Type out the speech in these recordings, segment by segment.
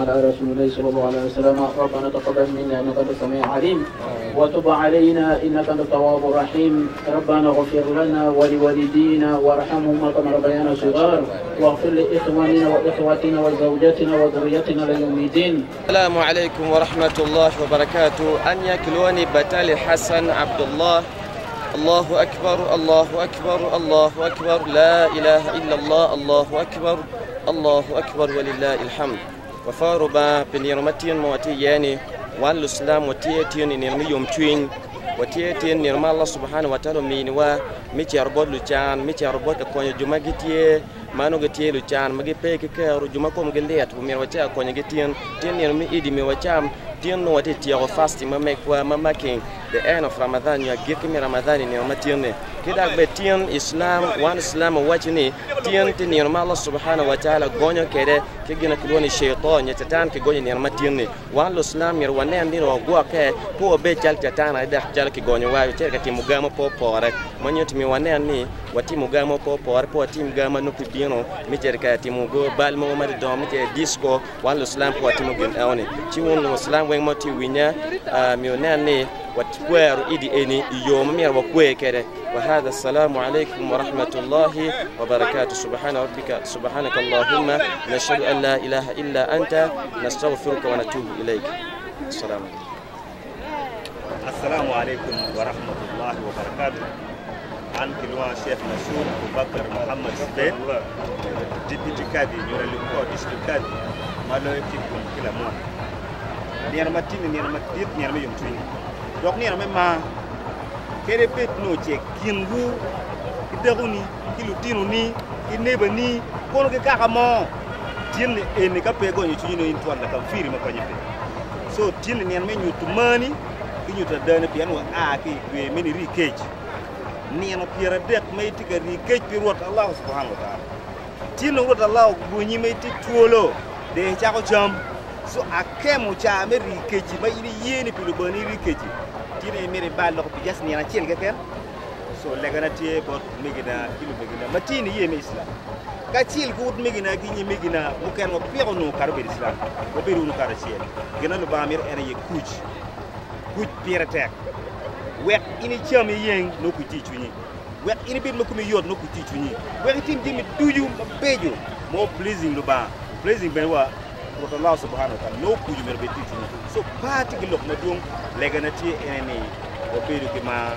على رسول الله صلى الله عليه وسلم. ربنا تقبل منا إنك أنت السميع العليم وتب علينا إنك أنت التواب الرحيم. ربنا اغفر لنا ولوالدينا وارحمهما كما ربيانا صغار واغفر لإخواننا وإخواتنا وزوجاتنا وذريتنا ليوم الدين. السلام عليكم ورحمة الله وبركاته. أن يكلوني بتالي حسن عبد الله. الله أكبر الله أكبر الله أكبر لا إله إلا الله الله أكبر الله أكبر ولله الحمد. وفاربا بنيرمتين مواتياني والإسلام وتيتين نرمي يوم توين وتيتين نرمى الله سبحانه وتعالى مينوا ميتي أربود لجان ميتي أربود أكون جمع جتيه mano getiye luchan magi peke kero juma kom geliat bu mir wacha ko nyagi tien nirmi idi mi wacham tien no wati tiago fasting ma mekwa ma making the end of Ramadan ya giki mi Ramadan ni ma tienne kidak be tien Islam wan Islam wachini tien tin nirma Allah subhanahu wa ta'ala gonyo kede kigina kuloni shaytan yatatan ke gonyo nirma tienne wan Islam mir wane andiro gwa ke po be chal tatana ida chal ke gonyo wa cherka timugamo po pore manyoti mi wane ni wati mugamo po pore po tim gama no pidino mitere ka timugo bal mo ma do mitere disco wan Islam po timugen awni ci won Islam wen moti winya mi onani wat kweru idi eni yom mi wa kwe kede wa hada assalamu alaykum wa rahmatullahi wa barakatuh subhana rabbika subhanaka allahumma nashhadu an la ilaha illa anta nastaghfiruka wa natubu ilayk. Assalamu alaykum wa rahmatullahi wa barakatuh. An kilwa Sheikh Nasur Abubakar Muhammad Sibet Deputy Kadi Nyorali ko District Kadi malo Kitgum kila mo niar matini niar matit niar me yumtui dok niar me ma kere pet no che kingu kideruni kilutinu ni ineba ni kono ke kaka mo tin ene ka pego ni tunyi no intwanda ka firi makanye pe so tin niar me nyutumani kinyuta dane pian wa aki we meni rikej niano piara dek meiti ka rikej pirot Allah subhanahu wa ta'ala tin rot Allah bunyi meiti tuolo de chako jam so akemu cha me rikeji ba ini yeni pilu bani rikeji tine mere ballo ko jas ni na ciel ga ken so legana tie bot migina kilu migina matini yemi islam ka ciel ko ut migina ki ni migina mu ken mo pero no karbe islam ko beru no kar ciel gena lu bamir ene ye kuj piera tek wek ini cham yeng no ku ti chuni wek ini bit makumi yod no ku ti chuni wek tim dimi duju beju mo pleasing lu ba pleasing ben wa what Allah subhanahu wa ta'ala no kuju mer be titu so pati gi lok na dum lega na ti ene o bedu ki ma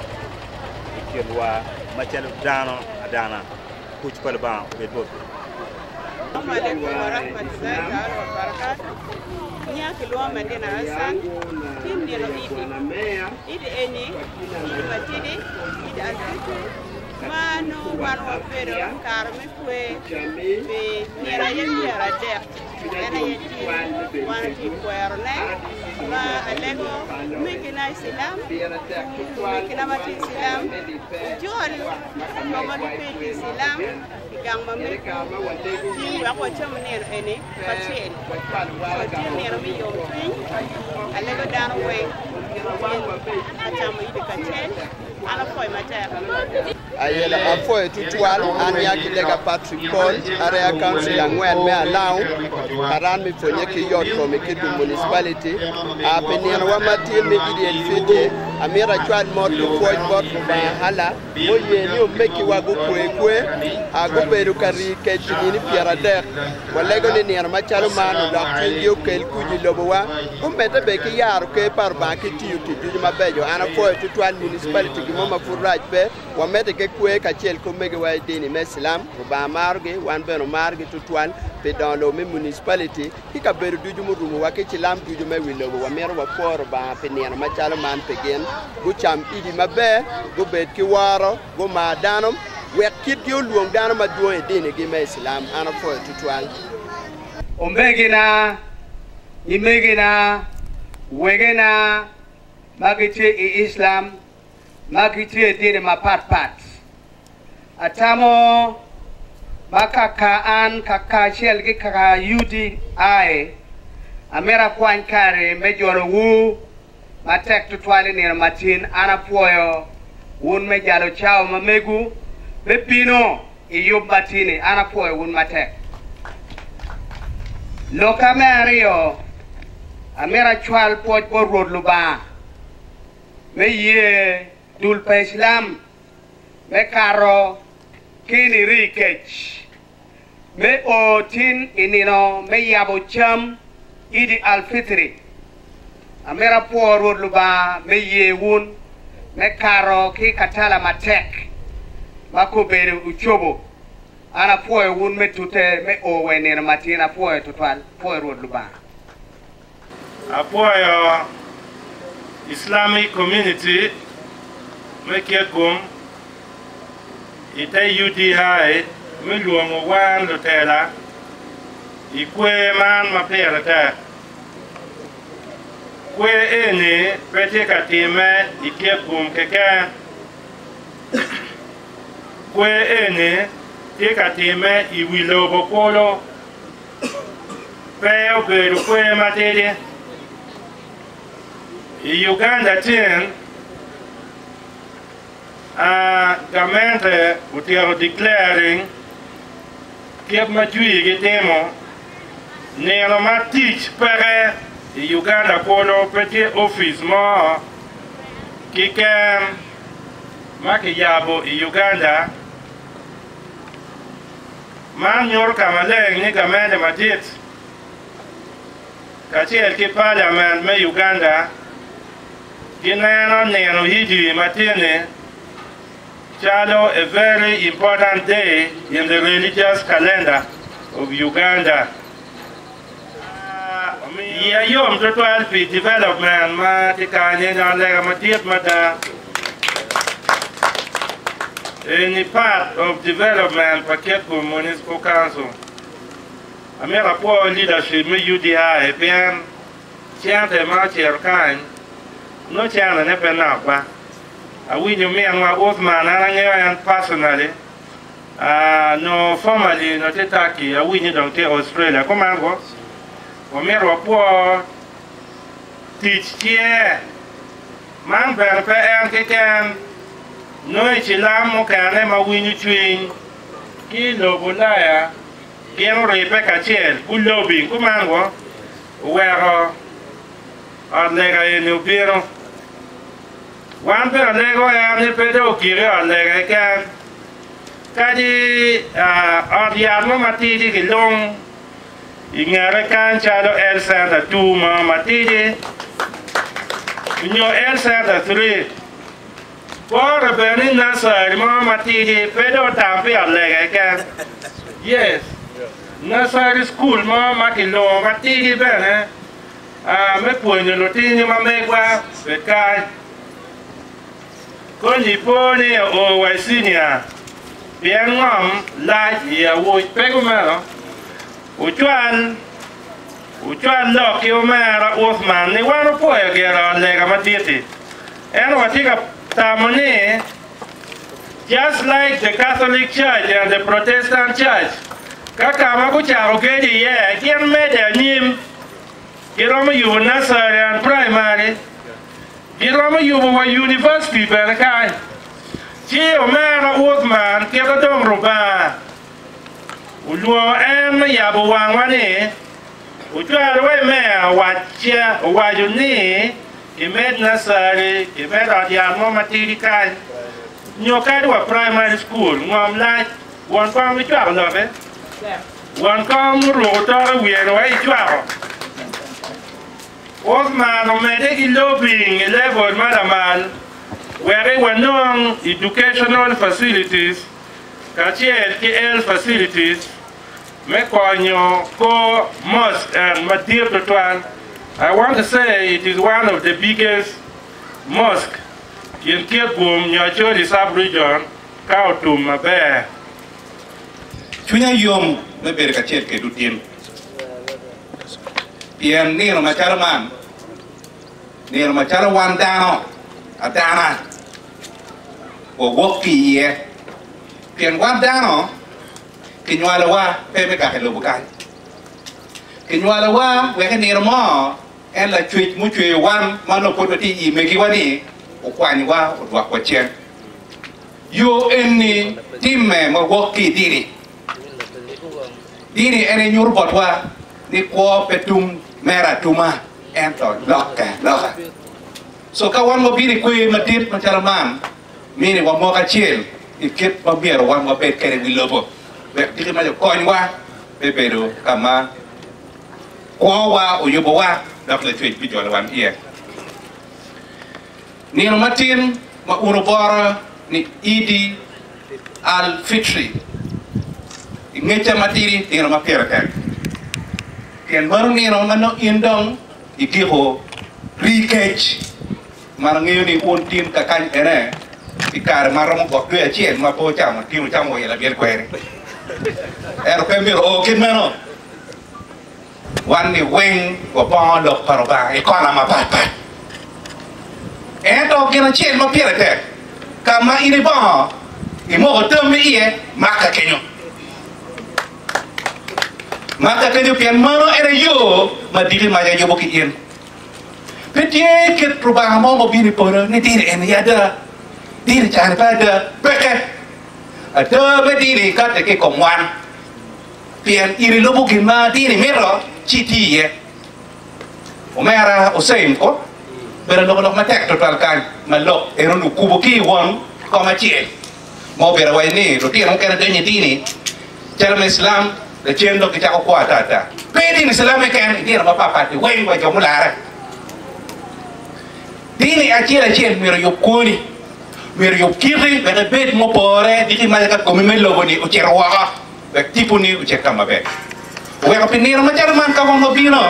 ikelwa ma chalu dano adana kuj pal ba be do. Assalamu alaikum wa rahmatullahi wa barakatuh. Nya kilwa Medina Hassan tin ni no idi eni idi matidi idi alfitu manu wanu pero karmi kwe be niera yera dek ena yeti wana ti kwerne ma alego mikina Islam mikina mati Islam jolu mama di Islam gang mami ti wa ko cham ner ene patien so ti ner mi yo tin alego dan we atama idi kachen ala foi mata ayela afoy tutual an yakilega Patrick Paul area council angwen me allow karan mi fonye ki yot ko me Kitgum municipality a penien wa matil me idi fete amira chwal mod ko foy bot ba hala mo ye ni o meki wa go kwe a go beru kari ke tini piara der walego ni ner ma chalo manu da yo kel kuji lobowa ko meta be ki yar ke par ba ki tiyu ti ma bejo ana foy tutual municipality ki mama furaj be wa meta ke kwe ka chel ko mege wa dini meslam ba marge wan beno marge tutual pe dans le même municipalité ki ka beru duju mu rumu wa ke chilam duju me wilo wa mero wa for ba pe ner ma chalo man pe gen bu cham idi mabe go bet ki waro go ma danom we kit yo luong dano ma duo e dini gi me islam ana fo tutual ombegina imegina wegena magitri Islam magitri dini ma pat atamo bakakaan kaka shel gi kaka yudi ai amera kwan kare mejoro wu matek tutwali ni matin ana poyo won me jalo chao mamegu bepino iyub matini ana poyo won matek Loka Mario, Amera Chwal Port Road Luba, me ye Dulpa Islam, me Caro, Kini Rikech, me O Tin Inino, me Yabo Cham, Idi Alfitri, Amera Port Road Luba, me ye Woon, me Caro, Ki Katala Matek, Makubere Uchobo. Ana poe wun me tute me o wene matina poe total poe road luba. A poe Islamic community me Kitgum ite UDI me luongo wan lutela ikwe man mapera ta kwe eni pete katime Kitgum keke kwe eni Tika time iwilo bokolo peo beru kwe materi Uganda tin government utero declaring kiep majui getemo nero ma teach pere Uganda kolo peti office mo kikem makiyabo Uganda Man yor kamaleng ni gamende matit kachiel ki parliament me Uganda gineno neno hiji matine chalo a very important day in the religious calendar of Uganda. Ya yom total pi development ma tikanye na lega matit mata any part of development for Kitgum Municipal Council. I made a poor leadership me UDI pen chant a march kind no chant and ever now but I win you me and my old man and personally no formally no tetaki I win you don't take Australia come on go I made a poor teach here man ben pe and can no chilam mo kane ma winu twin ki lobulaya kien repe kachel kulobi kumango wero adlega enu pero wan pero lego ya ni pedo kire adlega kan kadi adiamo matidi ki long ingare kan chalo el santa tuma matidi nyo el santa 3 For a burning nursery, Mama Tidi, Pedro Tampi, Allega. Yes. Nursery school, Mama Kilo, Matidi Bene. Me pone Lotini, Mamegua, Bekai. Conji Pony or Wasinia. Bien Mom, like here, would Pegomero. Uchuan lock your man, Othman, they want to put a girl on Lega Matiti. And what take up. Just like the Catholic Church and the Protestant Church, Kakama Kucharo Gedi, yeah, can made a name, Giroma you nursery and primary, Giroma you were university, Benakai. Gee, man, old man, Keradom Ruba, Ulu and Yabuangwane, would you away, man, what you need? He made nursery, he made a young material. You can't do a primary school, one like one come with travel of it. One come rotor, we are away travel. Old man, medical lobbying, level, Madamal, where they were known educational facilities, KL facilities, Mekonyo, Ko, Mosque, and Material. I want to say it is one of the biggest mosques in Kitgum, Nyachori sub-region, Kautum, Mabe. Chunya yom na berkachet ke dutin. Pian ni no machara man. Ni no machara wan dano, atana. O woki ye. Pian wan dano, kinwala wa peme ka helo bukai. Kinwala wa weke ni mo en la chuit mu chui wan mano potati I meki wani o kwani wa o wa kwa chen. Yo enni timme mo woki diri. Diri ene nyur botwa ni ko petum mera tuma ento loka so ka wan mo bini ko matit macaraman mini wa mo ka chiel ikit pa biero wan mo bet kere wi lobo be dikit ma ko wa be bedo kama ko wa o yobo wa daf le tweet bi jole wan ie ni no matin ma uno bora ni idi al fitri ngecha matiri ni no ma pierre ken baru ni no mano indong ikiho rikech marangyo ni untin kakan ene ikar marong kok dua cien ma po cham ki mo cham o yela bier kwere ero pemiro o kin meno wan ni weng ko pa dok paroba e kona ma pat ento kina cien ma piere te kama ini ba imo ko temi ie maka kenyo pian mano ere yo madiri ma yo boki ien petie ket perubahan mau bini pora ni diri ene ada diri cari pada beke ada bediri kata ke komwan pian iri lo bukin ma diri mero citi ye omera oseim ko beralok matek total kan malok eronu kubuki won koma cie mau berawai ni roti orang kena denye dini cara Islam le cendo ke cako kuata ta pedi ni Islam kan dia apa pati weng wa jomulara dini akira cien mero yokoni mero yokiri bere bet mo pore diki malaka komimelo boni ucerwa bek tipu ni uceka mabe we ka pinir macarman ka mo bino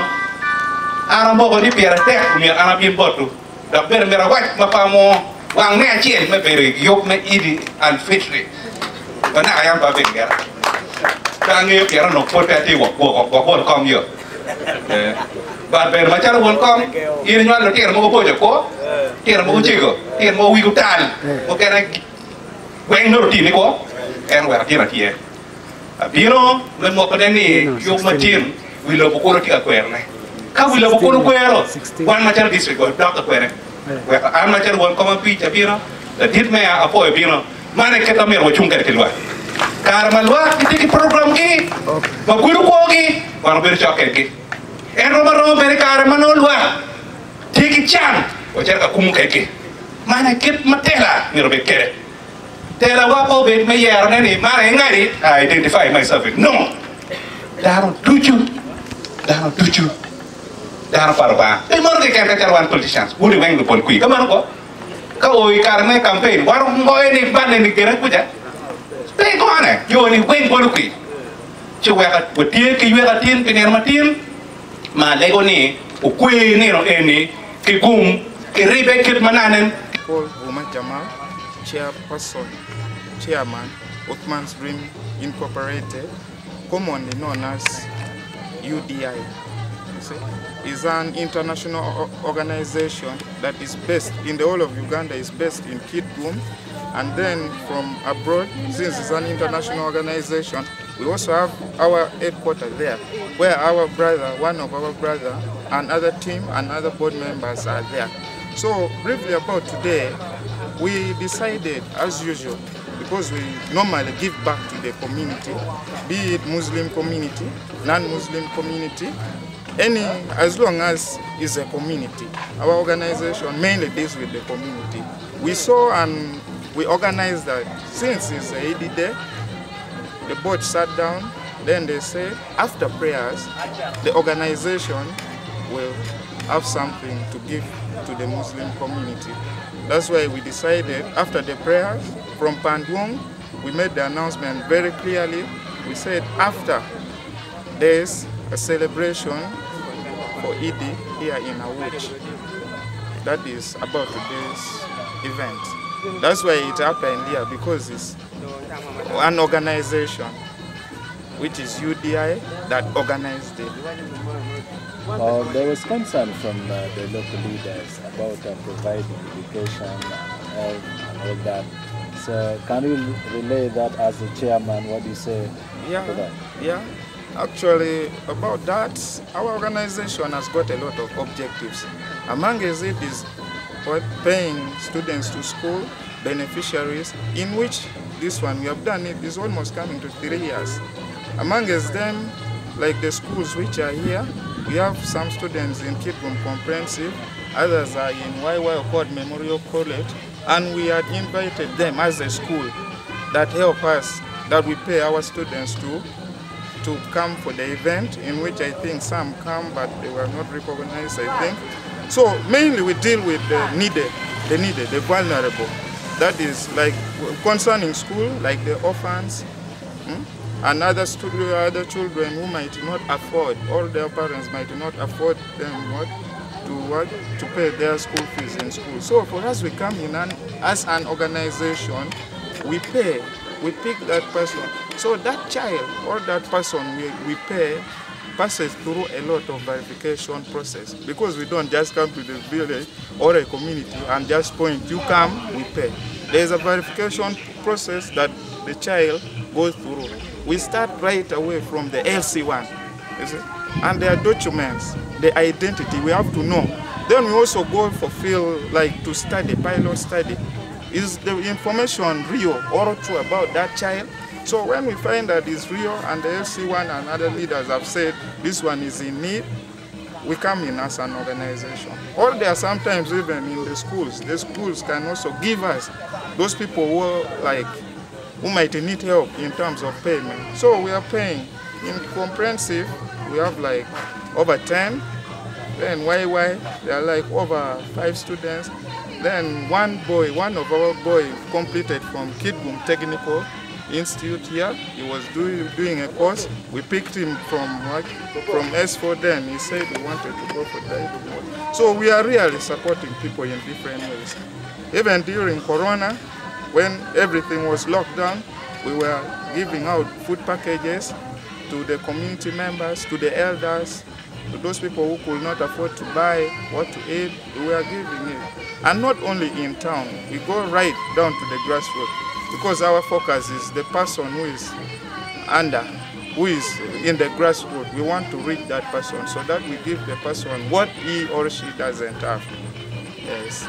ara mo ko di piara tek mi ana bin botu da ber mera wat mapamo wang me cien me bere yok me idi al fitri bana ayam ba ben gara kange piara no pote ati wo kom yo ba ber macar won kom ini nyal lo tier mo ko ko tier mo chigo tier mo wi gutal mo kena weng no ti ni ko en wa tier tie abino me mo kodeni yo matin wi lo ko ro ti akwerne ka wi lo ko ro kwero wan macar district ko doctor kwerne wa an macar won kom pi abino da dit me apo abino mane keta mer wo chunga tilwa karmalwa ki program ki ma guru ko ki wan ber choke ki en roba bere kare manolwa tiki chan o cerca kumu keke mana kip matela ni robe kere tela wapo be me yer ne ni mara ngari I identify myself no daron tuju daron parba e moro ke kere karwan politicians buri weng pol kui kamano ko ka oi karme campaign war ngoy ni ban ni kere kuja te ko ane yo ni weng pol kui chuwa ka wotie ki yega tin piner matin ma lego ni ukui ni no eni Kitgum kiribe kit mananen Paul Buma Jamal, chairman Othman's Dream Incorporated, commonly known as UDI. Is an international organization that is based in the whole of Uganda, is based in Kitgum, and then from abroad, since it's an international organization, we also have our headquarters there, where our brother, one of our brother, and other team and other board members are there. So briefly about today, we decided, as usual, because we normally give back to the community, be it Muslim community, non-Muslim community, as long as it's a community. Our organization mainly deals with the community. We saw and we organized that since it's a Eid day, the board sat down, then they said after prayers, the organization will have something to give to the Muslim community. That's why we decided after the prayers from Pandwong, we made the announcement very clearly. We said after there's a celebration for Eid here in Awuch. That is about today's event. That's why it happened here, because it's an organization, which is UDI, that organized it. There was concern from the local leaders about providing education and health and all that. So can you relay that as a chairman? What do you say to that? Yeah. Actually, about that, our organization has got a lot of objectives. Among it is paying students to school, beneficiaries, in which this one we have done it is almost coming to 3 years. Among them, like the schools which are here. We have some students in Kitgum Comprehensive, others are in YY Accord Memorial College, and we had invited them as a school that help us, that we pay our students to come for the event, in which I think some come but they were not recognized, I think. So mainly we deal with the needed, the vulnerable. That is like concerning school, like the orphans, and other children who might not afford, or their parents might not afford them to pay their school fees in school. So for us, we come in as an organization, we pay, we pick that person. So that child or that person we pay passes through a lot of verification process, because we don't just come to the village or a community and just point, you come, we pay. There's a verification process that the child goes through. We start right away from the LC1, you see? And their documents, the identity, we have to know. Then we also go for field, like to study, pilot study. Is the information real or true about that child? So when we find that it's real and the LC1 and other leaders have said this one is in need, we come in as an organization. Or there are sometimes even in the schools can also give us those people who might need help in terms of payment. So we are paying. In comprehensive, we have like over 10. Then YY, there are like over 5 students. Then one of our boys completed from Kitgum Technical Institute here. He was doing a course. We picked him from S4 then. He said he wanted to go for that. So we are really supporting people in different ways. Even during Corona, when everything was locked down, we were giving out food packages to the community members, to the elders, to those people who could not afford to buy what to eat. We are giving it. And not only in town, we go right down to the grassroots, because our focus is the person who is in the grassroots. We want to reach that person so that we give the person what he or she doesn't have. Yes.